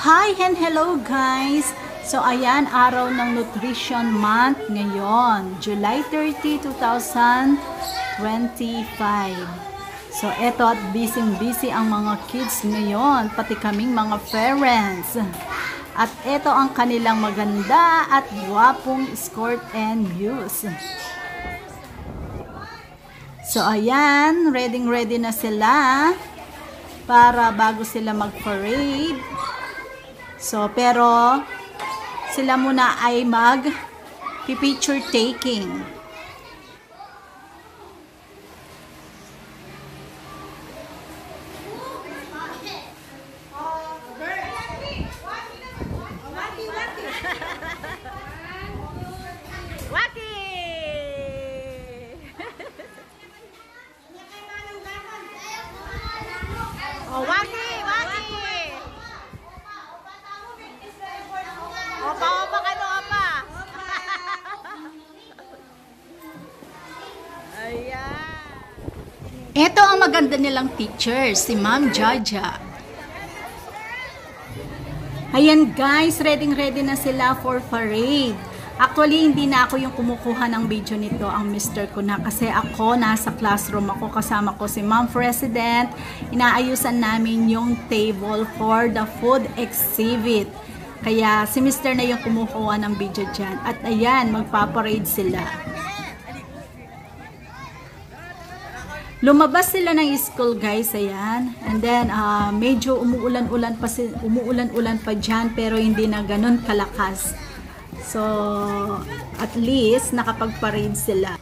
Hi and hello guys! So ayan, araw ng Nutrition Month ngayon, July 30, 2025. So eto at busy ang mga kids ngayon, pati kaming mga parents. At eto ang kanilang maganda at gwapong skirt and views. So ayan, ready na sila para bago sila mag-parade. So, pero sila muna ay mag-picture taking. Oh, Waki! Opa ka no, opa! Ayan! Ito ang maganda nilang teacher, si Ma'am Jaja. Ayan guys, ready na sila for parade. Actually, hindi na ako yung kumukuha ng video nito, ang mister ko na, kasi ako nasa classroom ako, kasama ko si Ma'am President. Inaayusan namin yung table for the food exhibit. Kaya si mister na yung kumukuha ng video dyan. At ayan, magpaparade sila. Lumabas sila ng school guys, ayan. And then, medyo umuulan-ulan pa dyan, pero hindi na ganun kalakas. So, at least, nakapag-parade sila.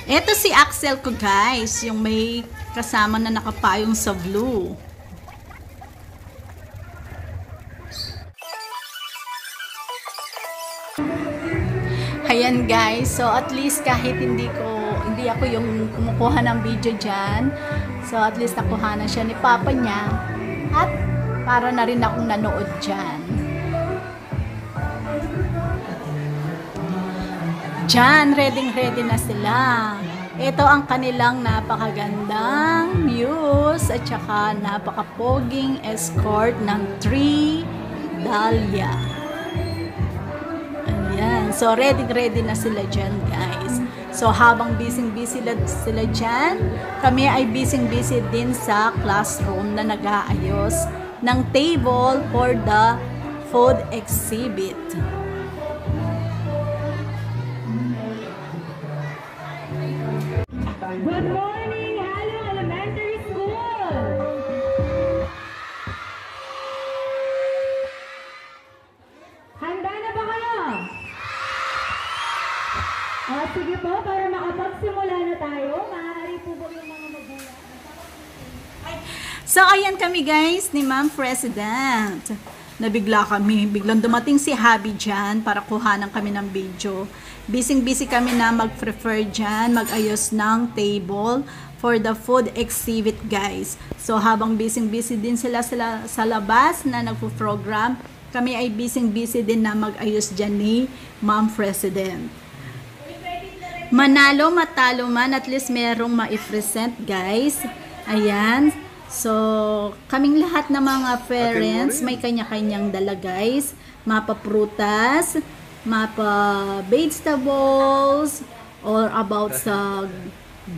Ito si Axel ko guys, yung may kasama na nakapayong sa blue. Ayan guys, so at least kahit hindi ako yung kumukuha ng video dyan, so at least nakuha na siya ni papa niya, at para na rin akong nanood dyan. Diyan, ready na sila. Ito ang kanilang napakagandang views at saka napakapoging escort ng 3 Dahlia. Ayan. So, ready na sila dyan, guys. So, habang busy sila dyan, kami ay busy din sa classroom na nag-aayos ng table for the food exhibit. Good morning, Halo Elementary School! Handa na ba kayo? Sige po, para makapagsimula na tayo, maaari po ba yung mga magulang? So, ayan kami guys ni Ma'am President. Biglang dumating si Habi dyan para kuhanan kami ng video. Busy kami na mag-prefer dyan, mag-ayos ng table for the food exhibit guys. So habang busy din sila sa labas na nagpo-program, kami ay busy din na mag-ayos dyan ni Ma'am President. Manalo, matalo man, at least merong ma-present guys. Ayan. So, kaming lahat ng mga parents, may kanya-kanyang dala guys. Mapa-prutas, mapa-vegetables, or about sa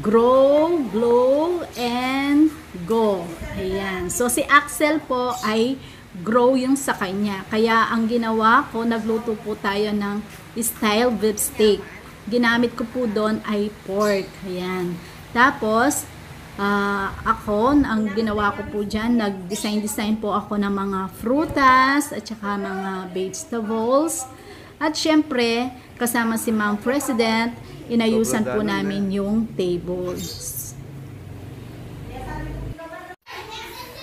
grow, glow, and go. Ayan. So, si Axel po ay grow yung sa kanya. Kaya, ang ginawa ko, nagluto po tayo ng style beef steak. Ginamit ko po doon ay pork. Ayan. Tapos, ang ginawa ko po dyan, nag-design po ako ng mga frutas at saka mga vegetables. At syempre, kasama si Ma'am President, inayusan po namin yung tables.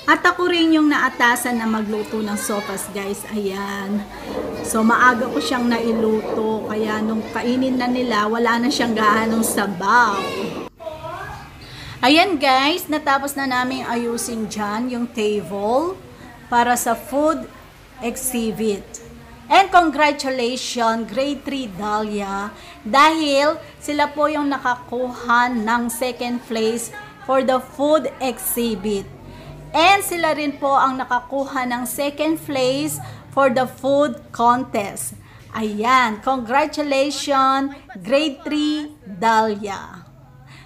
At ako rin yung naatasan na magluto ng sopas, guys. Ayan. So, maaga ko siyang nailuto. Kaya nung kainin na nila, wala na siyang gaanong sabaw. Ayan, guys. Natapos na namin ayusin dyan yung table para sa food exhibit. And congratulations, grade 3 Dahlia. Dahil sila po yung nakakuha ng second place for the food exhibit. And sila rin po ang nakakuha ng second place for the food contest. Ayan, congratulations, grade 3 Dahlia.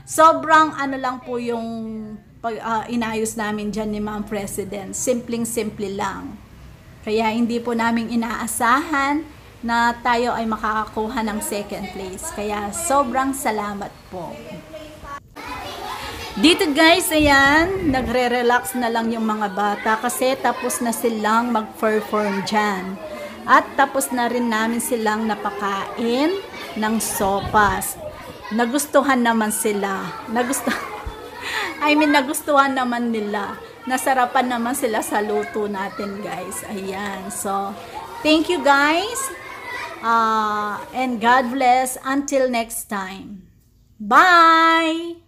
Sobrang ano lang po yung inayos namin dyan ni Ma'am President. Simpleng-simple lang. Kaya hindi po namin inaasahan na tayo ay makakakuha ng second place. Kaya sobrang salamat po. Dito guys, ayan, nagre-relax na lang yung mga bata kasi tapos na silang mag-perform dyan. At tapos na rin namin silang napakain ng sopas. Nagustuhan naman sila. Nagustuhan naman nila. Nasarapan naman sila sa luto natin guys. Ayan, so thank you guys. And God bless until next time. Bye!